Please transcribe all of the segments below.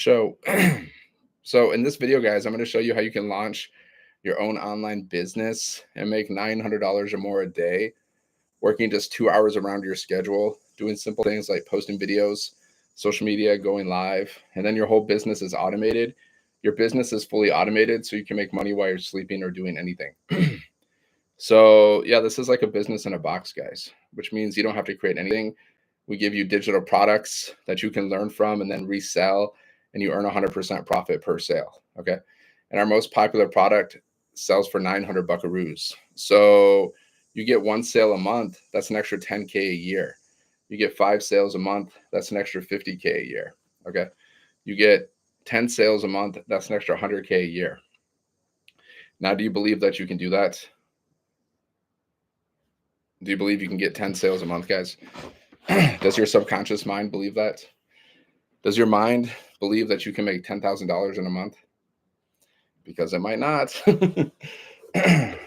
show. So in this video, guys, I'm going to show you how you can launch your own online business and make $900 or more a day, working just 2 hours around your schedule, doing simple things like posting videos, social media, going live, and then your whole business is automated. Your business is fully automated, so you can make money while you're sleeping or doing anything. So yeah, this is like a business in a box, guys, which means you don't have to create anything. We give you digital products that you can learn from and then resell, and you earn 100% profit per sale. Okay. And our most popular product sells for 900 buckaroos. So you get one sale a month, that's an extra 10K a year. You get 5 sales a month, that's an extra 50K a year. Okay. You get 10 sales a month, that's an extra 100K a year. Now, do you believe that you can do that? Do you believe you can get 10 sales a month, guys? Does your subconscious mind believe that? Does your mind believe that you can make $10,000 in a month? Because it might not.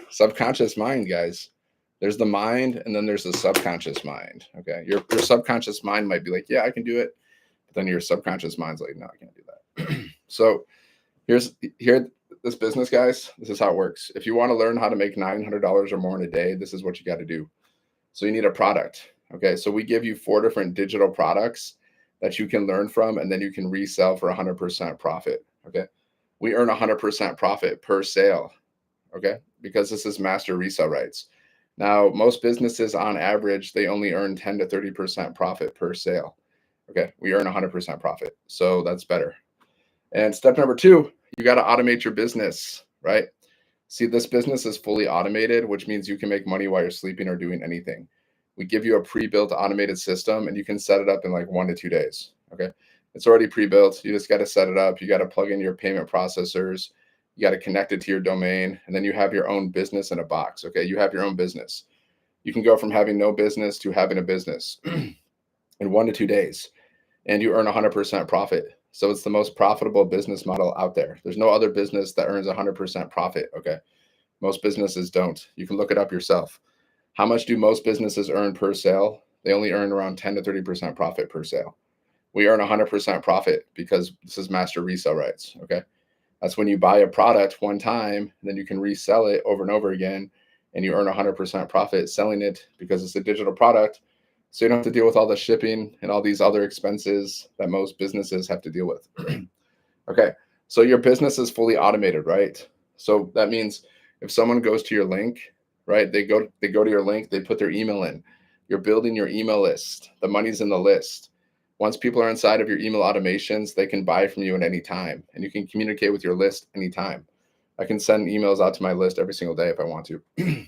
Subconscious mind, guys. There's the mind, and then there's the subconscious mind. Okay, your subconscious mind might be like, yeah, I can do it, but then your subconscious mind's like, no, I can't do that. So here this business, guys. This is how it works. If you want to learn how to make $900 or more in a day, this is what you got to do. So you need a product. Okay, so we give you 4 different digital products that you can learn from, and then you can resell for 100% profit. Okay, we earn 100% profit per sale. Okay, because this is master resale rights. Now, most businesses on average, they only earn 10 to 30% profit per sale. Okay, we earn 100% profit. So that's better. And step number 2, you got to automate your business, right? See, this business is fully automated, which means you can make money while you're sleeping or doing anything. We give you a pre-built automated system, and you can set it up in like 1 to 2 days. Okay, it's already pre-built. You just got to set it up. You got to plug in your payment processors. You got to connect it to your domain, and then you have your own business in a box. Okay, you have your own business. You can go from having no business to having a business in 1 to 2 days, and you earn 100% profit. So it's the most profitable business model out there. There's no other business that earns 100% profit. Okay, most businesses don't. You can look it up yourself. How much do most businesses earn per sale? They only earn around 10 to 30% profit per sale. We earn 100% profit because this is master resale rights. Okay, that's when you buy a product one time, and then you can resell it over and over again, and you earn 100% profit selling it because it's a digital product. So you don't have to deal with all the shipping and all these other expenses that most businesses have to deal with. Okay, so your business is fully automated, right? So that means if someone goes to your link, right, they go to your link, they put their email in. You're building your email list. The money's in the list. Once people are inside of your email automations, they can buy from you at any time, and you can communicate with your list anytime. I can send emails out to my list every single day if I want to.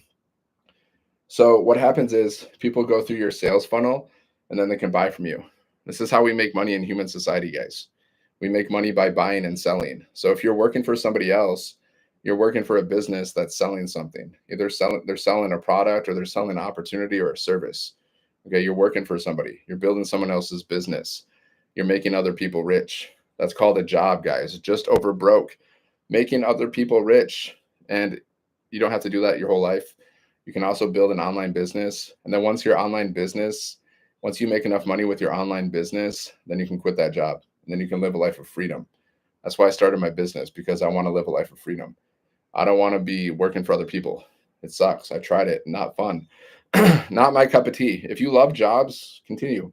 So what happens is people go through your sales funnel, and then they can buy from you. This is how we make money in human society, guys. We make money by buying and selling. So if you're working for somebody else, you're working for a business that's selling something. Either they're selling a product, or they're selling an opportunity or a service. Okay, you're working for somebody. You're building someone else's business. You're making other people rich. That's called a job, guys. Just over broke. Making other people rich. And you don't have to do that your whole life. You can also build an online business. And then once you make enough money with your online business, then you can quit that job. And then you can live a life of freedom. That's why I started my business, because I want to live a life of freedom. I don't want to be working for other people. It sucks. I tried it. Not fun. Not my cup of tea. If you love jobs, continue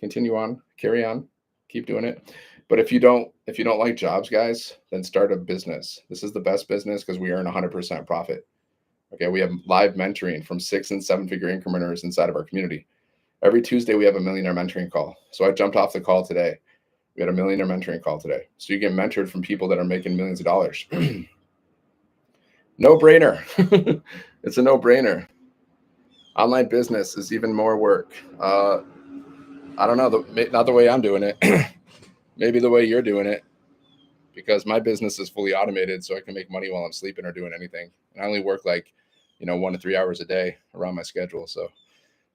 on, carry on, keep doing it. But if you don't like jobs, guys, then start a business. This is the best business because we earn 100% profit. Okay, we have live mentoring from 6 and 7 figure incrementers inside of our community. Every Tuesday we have a millionaire mentoring call. So I jumped off the call today. We had a millionaire mentoring call today. So you get mentored from people that are making millions of dollars. No brainer. It's a no brainer. Online business is even more work. I don't know, not the way I'm doing it. Maybe the way you're doing it, because my business is fully automated, so I can make money while I'm sleeping or doing anything. And I only work 1 to 3 hours a day around my schedule. So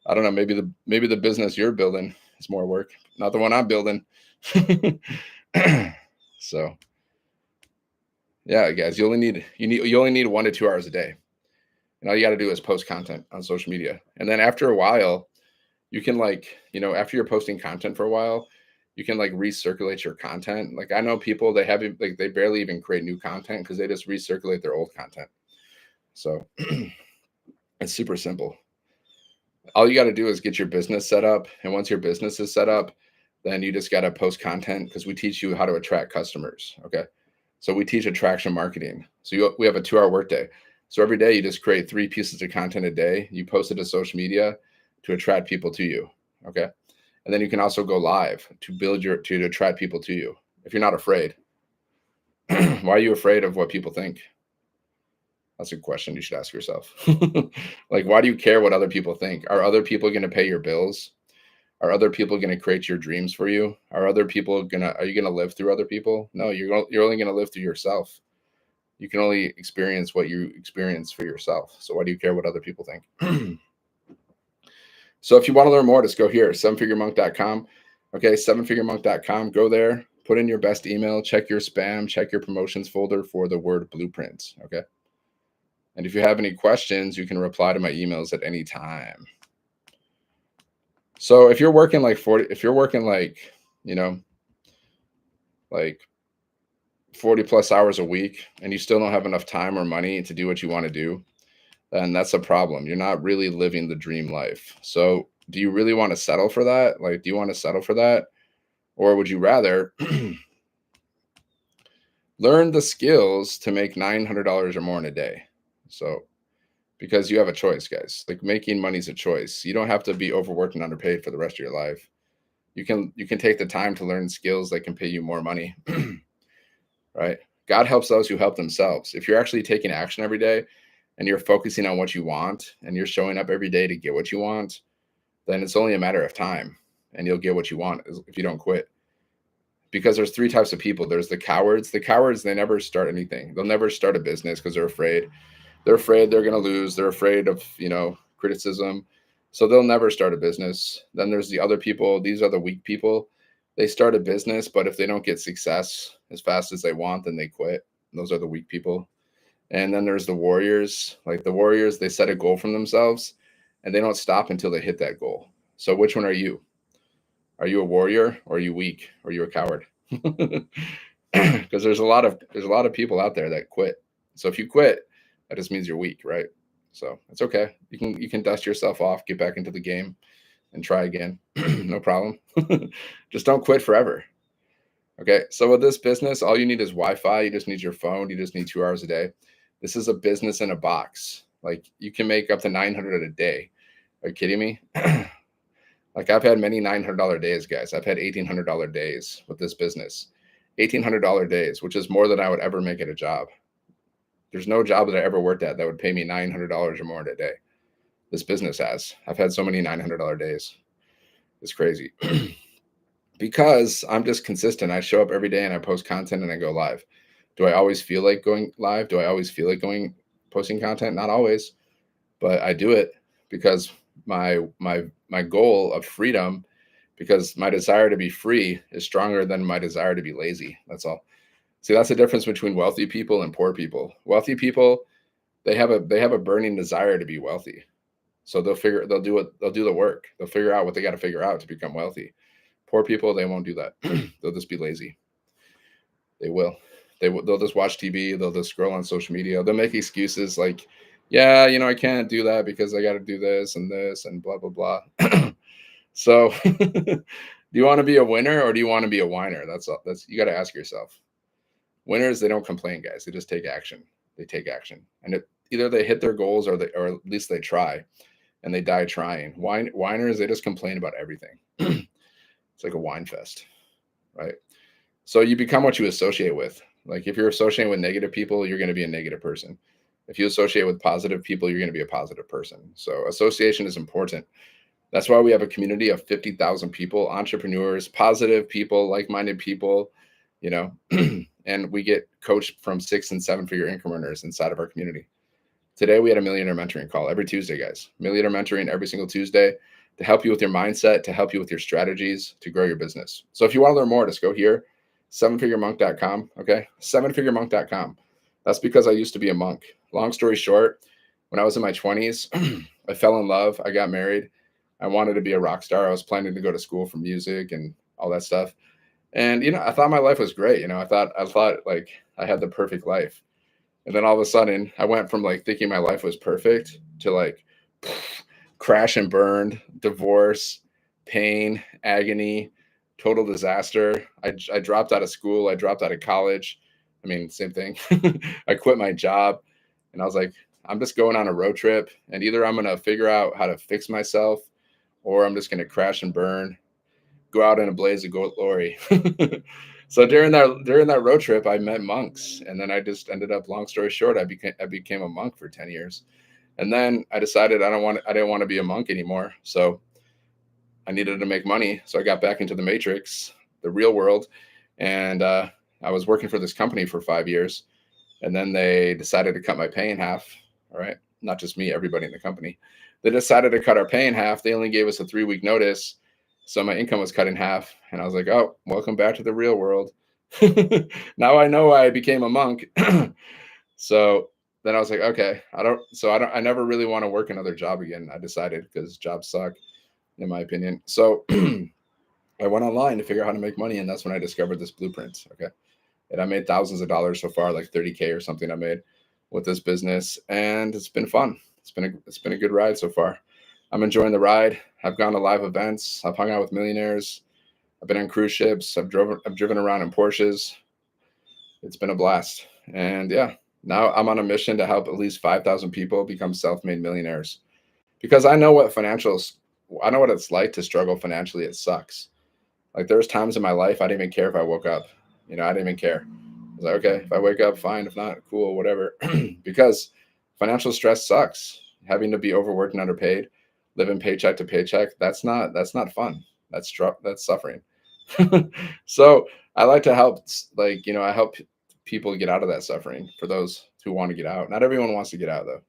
I don't know, maybe the business you're building is more work, not the one I'm building. So yeah, guys, you only need 1 to 2 hours a day. And all you got to do is post content on social media. And then after a while, you can after you're posting content for a while, You can like recirculate your content. Like I know people, they barely even create new content because they just recirculate their old content. So it's super simple. All you got to do is get your business set up. And once your business is set up, then you just got to post content because we teach you how to attract customers. Okay. So we teach attraction marketing. So we have a 2-hour workday. So every day you just create 3 pieces of content a day. You post it to social media to attract people to you. Okay. And then you can also go live to attract people to you. If you're not afraid, why are you afraid of what people think? That's a question you should ask yourself. Like, why do you care what other people think? Are other people going to pay your bills? Are other people going to create your dreams for you? Are you going to live through other people? No, you're only going to live through yourself. You can only experience what you experience for yourself. So why do you care what other people think? So if you want to learn more, just go here, 7figuremonk.com. Okay, 7figuremonk.com. Go there, put in your best email, check your spam, check your promotions folder for the word blueprints. Okay. And if you have any questions, you can reply to my emails at any time. So if you're working like 40 plus hours a week and you still don't have enough time or money to do what you want to do, then that's a problem. You're not really living the dream life. So do you really want to settle for that? Like, do you want to settle for that? Or would you rather learn the skills to make $900 or more in a day? So, because you have a choice, guys. Like, making money is a choice. You don't have to be overworked and underpaid for the rest of your life. You can take the time to learn skills that can pay you more money. Right? God helps those who help themselves. If you're actually taking action every day and you're focusing on what you want and you're showing up every day to get what you want, then it's only a matter of time and you'll get what you want if you don't quit. Because there's 3 types of people. There's the cowards. The cowards, they never start anything. They'll never start a business because they're afraid. They're afraid they're going to lose. They're afraid of, criticism. So they'll never start a business. Then there's the other people. These are the weak people. They start a business, but if they don't get success as fast as they want, then they quit. Those are the weak people. And then there's the warriors. Like the warriors, they set a goal for themselves and they don't stop until they hit that goal. So which one are you? Are you a warrior or are you weak? Or are you a coward? Because there's a lot of people out there that quit. So if you quit, that just means you're weak, right? So it's okay. You can dust yourself off, get back into the game, and try again. No problem. Just don't quit forever. Okay. So with this business, all you need is Wi-Fi. You just need your phone. You just need 2 hours a day. This is a business in a box. Like you can make up to 900 a day. Are you kidding me? Like I've had many $900 days, guys. I've had $1,800 days with this business. $1,800 days, which is more than I would ever make at a job. There's no job that I ever worked at that would pay me $900 or more in a day. This business has. I've had so many $900 days. It's crazy. Because I'm just consistent. I show up every day and I post content and I go live. Do I always feel like going live? Do I always feel like posting content? Not always, but I do it because my goal of freedom, because my desire to be free is stronger than my desire to be lazy. That's all. See, that's the difference between wealthy people and poor people. Wealthy people, they have a burning desire to be wealthy. So they'll do the work. They'll figure out what they got to figure out to become wealthy. Poor people, they won't do that. They'll just be lazy. They'll just watch TV. They'll just scroll on social media. They'll make excuses like, yeah, I can't do that because I got to do this and blah, blah, blah. So do you want to be a winner or do you want to be a whiner? You got to ask yourself. Winners, they don't complain, guys. They just take action. They take action. And either they hit their goals or at least they try and they die trying. Whiners, they just complain about everything. It's like a wine fest, right? So you become what you associate with. Like if you're associating with negative people, you're going to be a negative person. If you associate with positive people, you're going to be a positive person. So association is important. That's why we have a community of 50,000 people, entrepreneurs, positive people, like-minded people, and we get coached from 6 and 7 figure income earners inside of our community. Today, we had a millionaire mentoring call every Tuesday, guys. Millionaire mentoring every single Tuesday to help you with your mindset, to help you with your strategies, to grow your business. So if you want to learn more, just go here, 7figuremonk.com. Okay. 7figuremonk.com. That's because I used to be a monk. Long story short, when I was in my 20s, I fell in love. I got married. I wanted to be a rock star. I was planning to go to school for music and all that stuff. And I thought my life was great. I thought like I had the perfect life. And then all of a sudden, I went from like thinking my life was perfect to like crash and burn, divorce, pain, agony, total disaster. I dropped out of school. I dropped out of college. I mean, same thing. I quit my job and I was like, I'm just going on a road trip and either I'm going to figure out how to fix myself or I'm just going to crash and burn, go out in a blaze of glory. So during that road trip, I met monks, and then I just ended up. Long story short, I became a monk for 10 years, and then I decided I didn't want to be a monk anymore. So I needed to make money, so I got back into the matrix, the real world, and I was working for this company for 5 years, and then they decided to cut my pay in half. All right, not just me, everybody in the company. They decided to cut our pay in half. They only gave us a 3 week notice. So my income was cut in half. And I was like, oh, welcome back to the real world. Now I know why I became a monk. So then I was like, okay, I never really want to work another job again. I decided because jobs suck, in my opinion. So I went online to figure out how to make money. And that's when I discovered this blueprint. Okay. And I made thousands of dollars so far, like 30K or something I made with this business. And it's been fun. It's been a good ride so far. I'm enjoying the ride. I've gone to live events. I've hung out with millionaires. I've been on cruise ships. I've driven around in Porsches. It's been a blast. And yeah, now I'm on a mission to help at least 5,000 people become self-made millionaires because I know what it's like to struggle financially. It sucks. Like there's times in my life I didn't even care if I woke up. I didn't even care. I was like, okay, if I wake up, fine. If not, cool, whatever. Because financial stress sucks. Having to be overworked and underpaid, living paycheck to paycheck, that's not fun. That's suffering. So I like to help, I help people get out of that suffering for those who want to get out. Not everyone wants to get out though.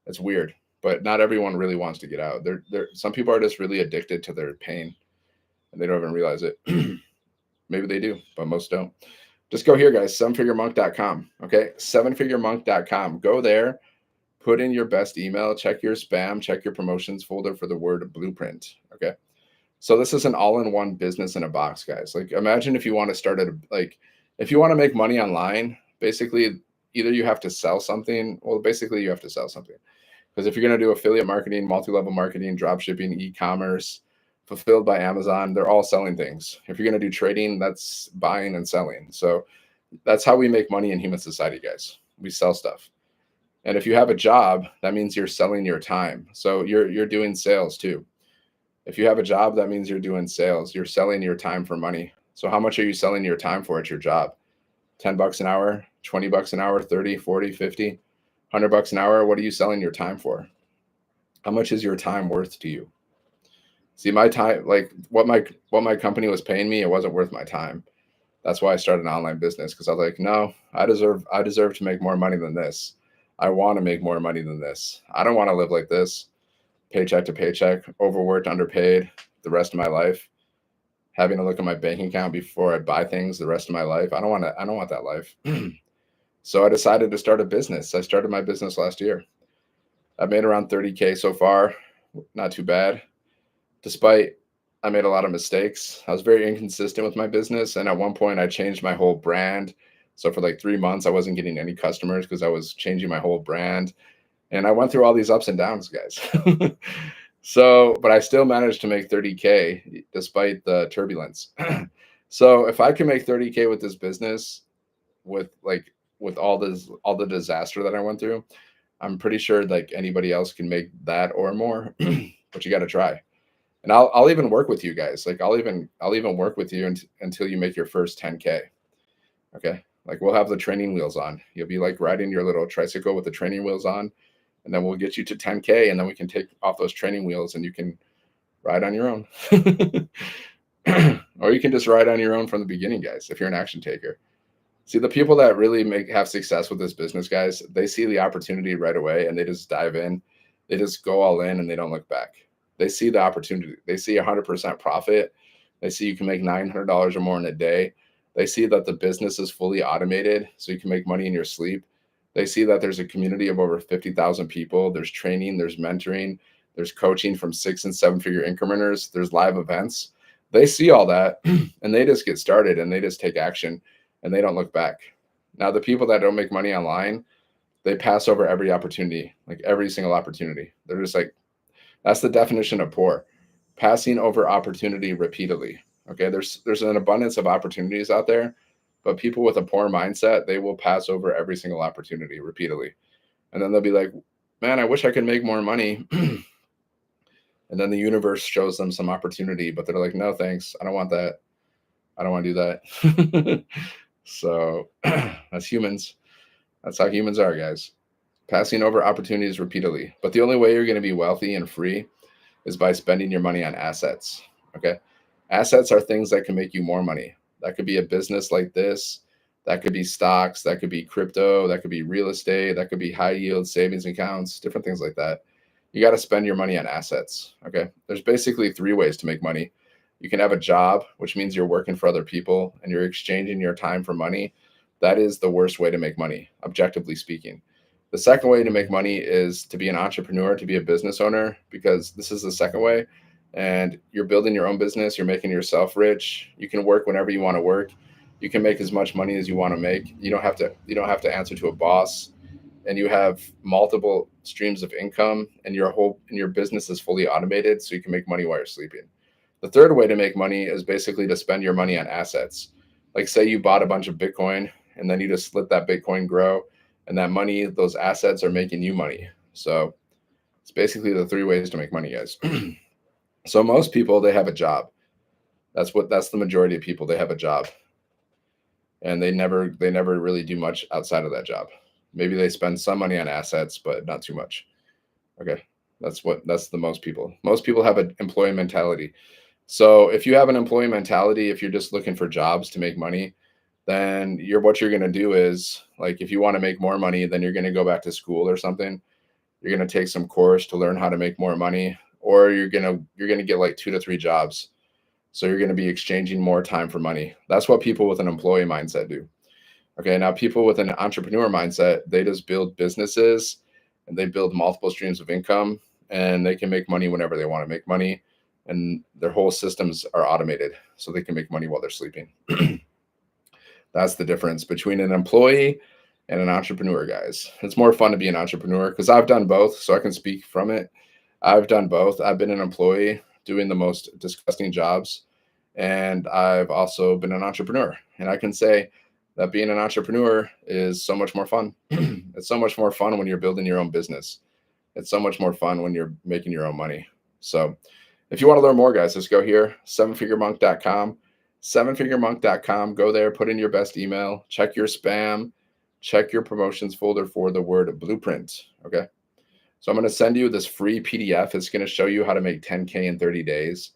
It's weird, but not everyone really wants to get out. Some people are just really addicted to their pain and they don't even realize it. Maybe they do, but most don't. Just go here, guys, sevenfiguremonk.com. Okay. Sevenfiguremonk.com. Go there, put in your best email, check your spam, check your promotions folder for the word blueprint. Okay. So this is an all-in-one business in a box, guys. Like imagine if you want to if you want to make money online, basically either you have to sell something. Well, basically you have to sell something. Because if you're going to do affiliate marketing, multi-level marketing, drop shipping, e-commerce, fulfilled by Amazon, they're all selling things. If you're going to do trading, that's buying and selling. So that's how we make money in human society, guys. We sell stuff. And if you have a job, that means you're selling your time. So you're doing sales too. If you have a job, that means you're doing sales. You're selling your time for money. So how much are you selling your time for at your job? $10 an hour, $20 an hour, 30, 40, 50, $100 an hour. What are you selling your time for? How much is your time worth to you? See, my time, like what my company was paying me, it wasn't worth my time. That's why I started an online business because I was like, no, I deserve to make more money than this. I want to make more money than this. I don't want to live like this, paycheck to paycheck, overworked, underpaid the rest of my life, having to look at my bank account before I buy things the rest of my life. I don't want that life. So I decided to start a business. I started my business last year. I've made around 30K so far. Not too bad. Despite I made a lot of mistakes. I was very inconsistent with my business. And at one point I changed my whole brand. So for like 3 months, I wasn't getting any customers because I was changing my whole brand. And I went through all these ups and downs, guys. So, but I still managed to make 30K despite the turbulence. So if I can make 30K with this business, with all the disaster that I went through, I'm pretty sure like anybody else can make that or more, but you got to try. And I'll even work with you guys. Like I'll even work with you until you make your first 10K. Okay. Like we'll have the training wheels on. You'll be like riding your little tricycle with the training wheels on, and then we'll get you to 10K, and then we can take off those training wheels and you can ride on your own. Or you can just ride on your own from the beginning, guys, if you're an action taker. See, the people that really have success with this business, guys, they see the opportunity right away and they just dive in. They just go all in and they don't look back. They see the opportunity. They see 100% profit. They see you can make $900 or more in a day. They see that the business is fully automated, so you can make money in your sleep. They see that there's a community of over 50,000 people. There's training, there's mentoring, there's coaching from 6 and 7 figure income earners. There's live events. They see all that and they just get started and they just take action and they don't look back. Now, the people that don't make money online, they pass over every opportunity, like every single opportunity. They're just like, that's the definition of poor, passing over opportunity repeatedly. Okay, there's an abundance of opportunities out there, but people with a poor mindset, they will pass over every single opportunity repeatedly. And then they'll be like, man, I wish I could make more money. And then the universe shows them some opportunity, but they're like, no, thanks. I don't want that. I don't want to do that. So that's humans. That's how humans are, guys. Passing over opportunities repeatedly. But the only way you're going to be wealthy and free is by spending your money on assets. Okay. Assets are things that can make you more money. That could be a business like this. That could be stocks. That could be crypto. That could be real estate. That could be high yield savings accounts, different things like that. You got to spend your money on assets. Okay. There's basically 3 ways to make money. You can have a job, which means you're working for other people and you're exchanging your time for money. That is the worst way to make money, objectively speaking. The second way to make money is to be an entrepreneur, to be a business owner, because this is the second way. And you're building your own business. You're making yourself rich. You can work whenever you want to work. You can make as much money as you want to make. You don't have to answer to a boss, and you have multiple streams of income, and your business is fully automated, so you can make money while you're sleeping. The third way to make money is basically to spend your money on assets. Like, say you bought a bunch of Bitcoin and then you just let that Bitcoin grow, and that money, those assets are making you money. So it's basically the 3 ways to make money, guys. So most people, they have a job. That's the majority of people. They have a job, and they never really do much outside of that job. Maybe they spend some money on assets, but not too much. Okay. That's the most people. Most people have an employee mentality. So if you have an employee mentality, if you're just looking for jobs to make money, then what you're going to do is, like, if you want to make more money, then you're going to go back to school or something. You're going to take some course to learn how to make more money, or you're going to get like 2 to 3 jobs. So you're going to be exchanging more time for money. That's what people with an employee mindset do. Okay. Now, people with an entrepreneur mindset, they just build businesses and they build multiple streams of income, and they can make money whenever they want to make money. And their whole systems are automated, so they can make money while they're sleeping. That's the difference between an employee and an entrepreneur, guys. It's more fun to be an entrepreneur because I've done both, so I can speak from it. I've done both. I've been an employee doing the most disgusting jobs, and I've also been an entrepreneur. And I can say that being an entrepreneur is so much more fun. It's so much more fun when you're building your own business. It's so much more fun when you're making your own money. So if you want to learn more, guys, just go here, sevenfiguremonk.com, sevenfiguremonk.com. Go there, put in your best email, check your spam, check your promotions folder for the word blueprint. Okay. So I'm going to send you this free PDF. It's going to show you how to make 10K in 30 days.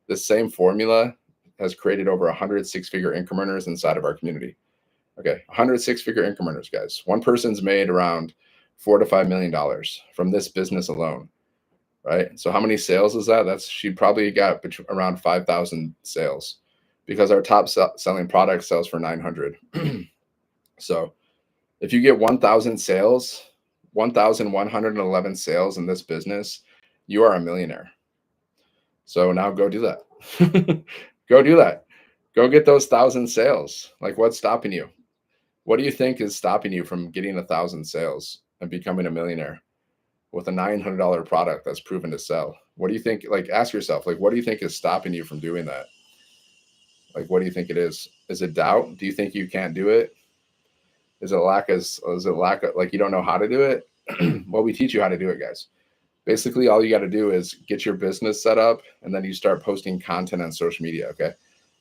This same formula has created over 100 6-figure income earners inside of our community. Okay. 100 6-figure income earners, guys. One person's made around $4 to $5 million from this business alone. Right. So how many sales is that? She probably got around 5,000 sales, because our top selling product sells for 900. So if you get 1,000 sales, 1,111 sales in this business, you are a millionaire. So now go do that. Go do that. Go get those 1,000 sales. Like, what's stopping you? What do you think is stopping you from getting 1,000 sales and becoming a millionaire with a $900 product that's proven to sell? What do you think? Like, ask yourself, like, what do you think is stopping you from doing that? Like, what do you think it is? Is it doubt? Do you think you can't do it? Is it lack of, like, you don't know how to do it? Well, we teach you how to do it, guys. Basically, all you got to do is get your business set up, and then you start posting content on social media. Okay.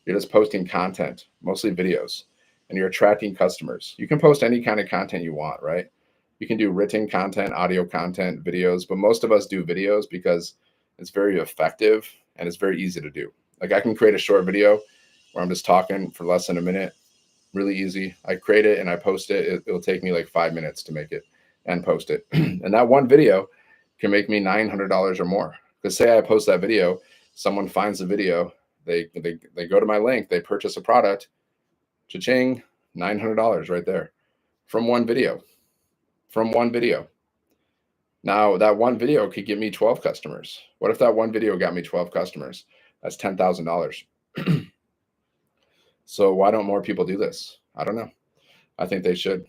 You're just posting content, mostly videos, and you're attracting customers. You can post any kind of content you want, right? You can do written content, audio content, videos, but most of us do videos because it's very effective and it's very easy to do. Like, I can create a short video where I'm just talking for less than a minute. Really easy. I create it and I post it. It'll take me like 5 minutes to make it and post it. And that one video can make me $900 or more. Because say I post that video, someone finds the video, they go to my link, they purchase a product, cha-ching, $900 right there from one video. From one video. Now, that one video could get me 12 customers. What if that one video got me 12 customers? That's $10,000. So why don't more people do this? I don't know. I think they should.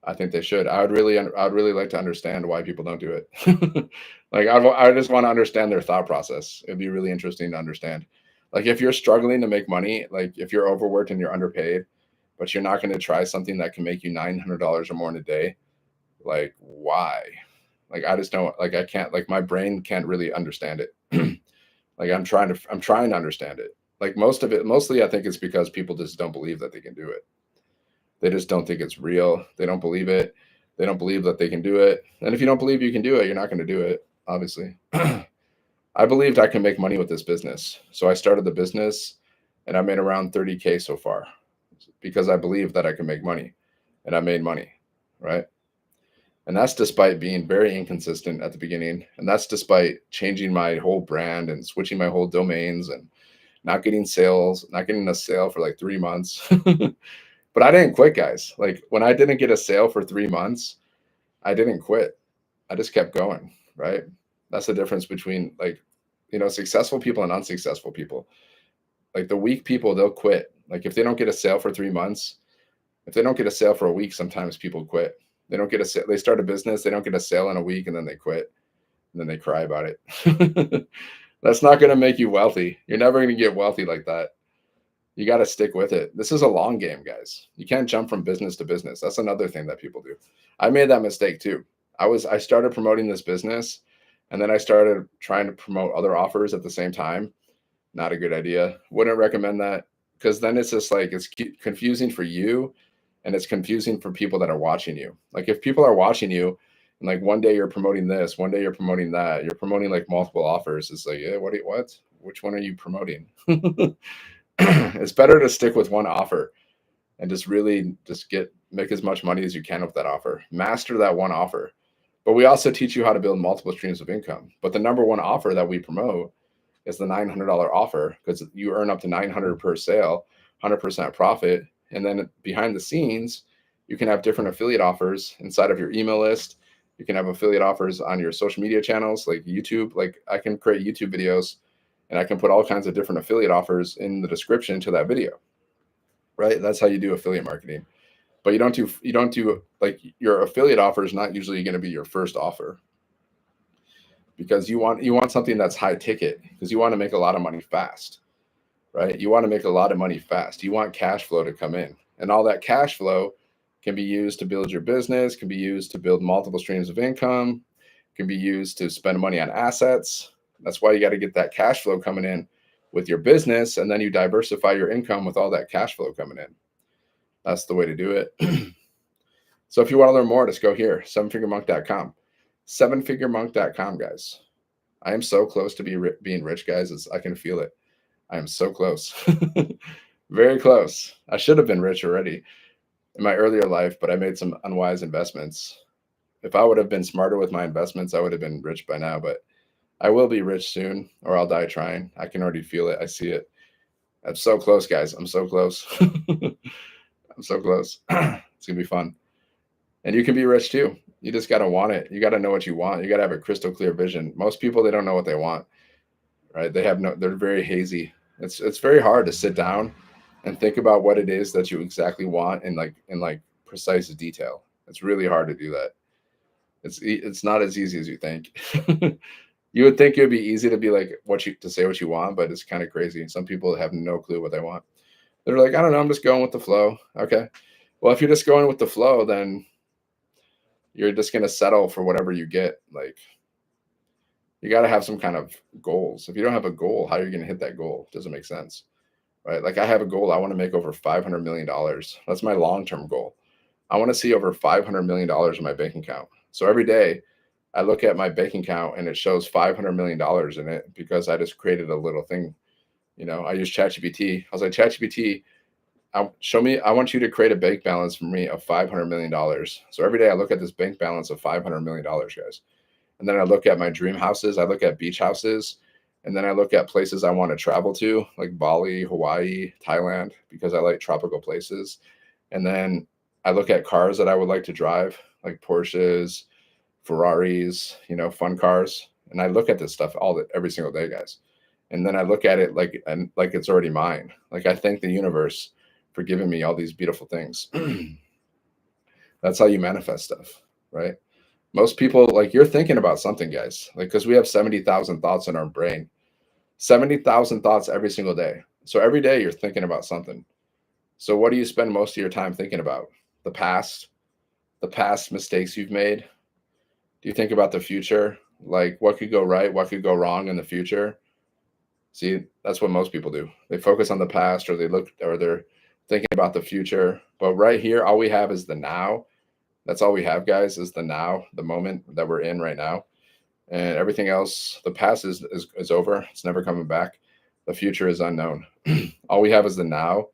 I think they should. I'd really like to understand why people don't do it. Like I just want to understand their thought process. It'd be really interesting to understand. Like if you're struggling to make money, like if you're overworked and you're underpaid, but you're not going to try something that can make you $900 or more in a day, like why? Like I just don't like I can't like my brain can't really understand it. Like I'm trying to understand it. Like mostly I think it's because people just don't believe that they can do it. They just don't think it's real. They don't believe it. They don't believe that they can do it. And if you don't believe you can do it, you're not going to do it, obviously. I believed I can make money with this business. So I started the business and I made around 30K so far because I believed that I could make money and I made money, right? And that's despite being very inconsistent at the beginning. And that's despite changing my whole brand and switching my whole domains and not getting sales, not getting a sale for like 3 months. But I didn't quit, guys. Like when I didn't get a sale for 3 months, I didn't quit. I just kept going, right? That's the difference between like, successful people and unsuccessful people. Like the weak people, they'll quit. Like if they don't get a sale for 3 months, if they don't get a sale for a week, sometimes people quit. They don't get a sale. They start a business, they don't get a sale in a week, and then they quit. And then they cry about it. That's not going to make you wealthy. You're never going to get wealthy like that. You got to stick with it. This is a long game, guys. You can't jump from business to business. That's another thing that people do. I made that mistake too. I started promoting this business and then I started trying to promote other offers at the same time. Not a good idea. Wouldn't recommend that because then it's just like it's confusing for you and it's confusing for people that are watching you. Like if people are watching you and like one day you're promoting this, one day you're promoting that, you're promoting like multiple offers. It's like, yeah, what? Which one are you promoting? It's better to stick with one offer and just really just make as much money as you can with that offer. Master that one offer. But we also teach you how to build multiple streams of income. But the number one offer that we promote is the $900 offer because you earn up to 900 per sale, 100% profit. And then behind the scenes, you can have different affiliate offers inside of your email list. You can have affiliate offers on your social media channels like YouTube. Like I can create YouTube videos and I can put all kinds of different affiliate offers in the description to that video, right? That's how you do affiliate marketing. But you don't do like your affiliate offer is not usually going to be your first offer because you want something that's high ticket because you want to make a lot of money fast, right? You want to make a lot of money fast. You want cash flow to come in, and all that cash flow can be used to build your business, can be used to build multiple streams of income, can be used to spend money on assets. That's why you got to get that cash flow coming in with your business, and then you diversify your income with all that cash flow coming in. That's the way to do it. So if you want to learn more, just go here, sevenfiguremonk.com. Sevenfiguremonk.com, guys. I am so close to being rich, guys. I can feel it. I am so close. Very close. I should have been rich already in my earlier life, but I made some unwise investments. If I would have been smarter with my investments, I would have been rich by now, but I will be rich soon or I'll die trying. I can already feel it. I see it. I'm so close, guys. I'm so close. I'm so close. It's going to be fun. And you can be rich too. You just got to want it. You got to know what you want. You got to have a crystal clear vision. Most people, they don't know what they want, right? They're very hazy. It's very hard to sit down and think about what it is that you exactly want in like precise detail. It's really hard to do that. It's not as easy as you think. You would think it would be easy to be like to say what you want, but it's kind of crazy. Some people have no clue what they want. They're like, I don't know, I'm just going with the flow. Okay. Well, if you're just going with the flow, then you're just going to settle for whatever you get. Like you got to have some kind of goals. If you don't have a goal, how are you going to hit that goal? It doesn't make sense, right? Like I have a goal. I want to make over $500 million. That's my long-term goal. I want to see over $500 million in my bank account. So every day I look at my bank account and it shows $500 million in it because I just created a little thing. I use ChatGPT. I was like, ChatGPT, I want you to create a bank balance for me of $500 million. So every day I look at this bank balance of $500 million, guys. And then I look at my dream houses. I look at beach houses. And then I look at places I want to travel to, like Bali, Hawaii, Thailand, because I like tropical places. And then I look at cars that I would like to drive, like Porsches, Ferraris, fun cars. And I look at this stuff every single day, guys. And then I look at it like it's already mine. Like I thank the universe for giving me all these beautiful things. That's how you manifest stuff, right? Most people, like, you're thinking about something, guys. Like, because we have 70,000 thoughts in our brain, 70,000 thoughts every single day. So every day you're thinking about something. So what do you spend most of your time thinking about? The past mistakes you've made. Do you think about the future? Like what could go right, what could go wrong in the future? See, that's what most people do. They focus on the past, or they're thinking about the future. But right here, all we have is the now. That's all we have, guys, is the now, the moment that we're in right now. And everything else, the past is over. It's never coming back. The future is unknown. All we have is the now.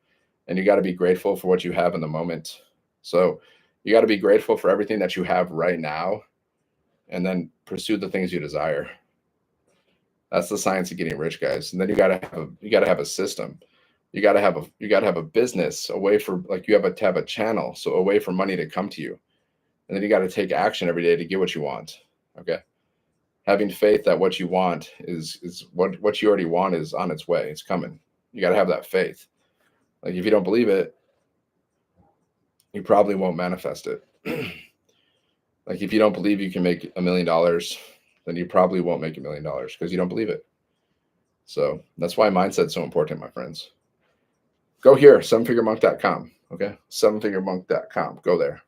And you got to be grateful for what you have in the moment. So you got to be grateful for everything that you have right now, and then pursue the things you desire. That's the science of getting rich, guys. And then you gotta have a system. You gotta have a business, a way for, like, you have to have a channel, so a way for money to come to you. And then you got to take action every day to get what you want. Okay. Having faith that what you want is what you already want is on its way. It's coming. You got to have that faith. Like if you don't believe it, you probably won't manifest it. Like if you don't believe you can make $1 million, then you probably won't make $1 million because you don't believe it. So that's why mindset's so important, my friends. Go here, sevenfiguremonk.com. Okay. sevenfiguremonk.com. Go there.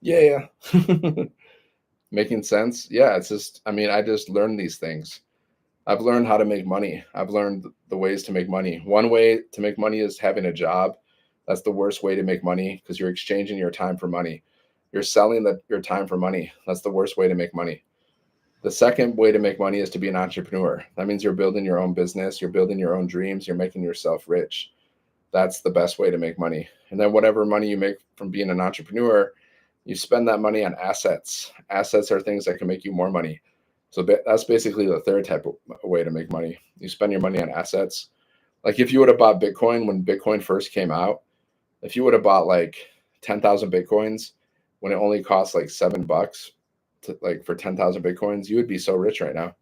Yeah. Making sense? Yeah, it's just, I just learned these things. I've learned how to make money. I've learned the ways to make money. One way to make money is having a job. That's the worst way to make money because you're exchanging your time for money. You're selling your time for money. That's the worst way to make money. The second way to make money is to be an entrepreneur. That means you're building your own business. You're building your own dreams. You're making yourself rich. That's the best way to make money. And then whatever money you make from being an entrepreneur, you spend that money on assets. Assets are things that can make you more money. So that's basically the third type of way to make money. You spend your money on assets. Like if you would have bought Bitcoin when Bitcoin first came out, if you would have bought like 10,000 Bitcoins when it only cost like $7 for 10,000 Bitcoins, you would be so rich right now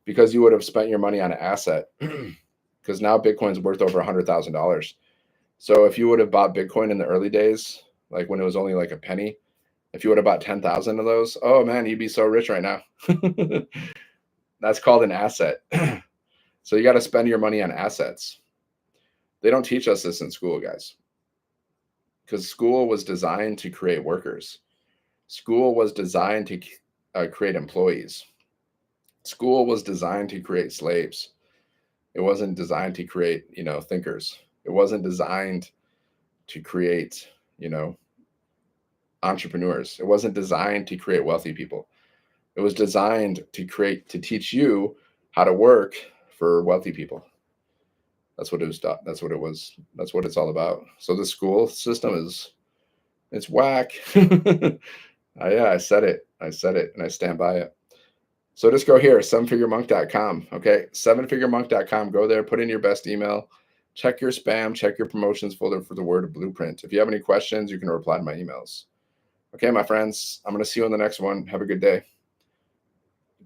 because you would have spent your money on an asset. Because now Bitcoin's worth over $100,000. So if you would have bought Bitcoin in the early days, like when it was only like a penny, if you would have bought 10,000 of those, oh man, you'd be so rich right now. That's called an asset. So you got to spend your money on assets. They don't teach us this in school, guys, because school was designed to create workers. School was designed to create employees. School was designed to create slaves. It wasn't designed to create, thinkers. It wasn't designed to create, entrepreneurs. It wasn't designed to create wealthy people. It was designed to teach you how to work for wealthy people. That's what it was. That's what it was. That's what it's all about. So the school system it's whack. Yeah, I said it, and I stand by it. So just go here, sevenfiguremonk.com. Okay, sevenfiguremonk.com. Go there, put in your best email, check your spam, check your promotions folder for the word blueprint. If you have any questions, you can reply to my emails. Okay, my friends, I'm going to see you on the next one. Have a good day.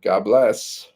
God bless.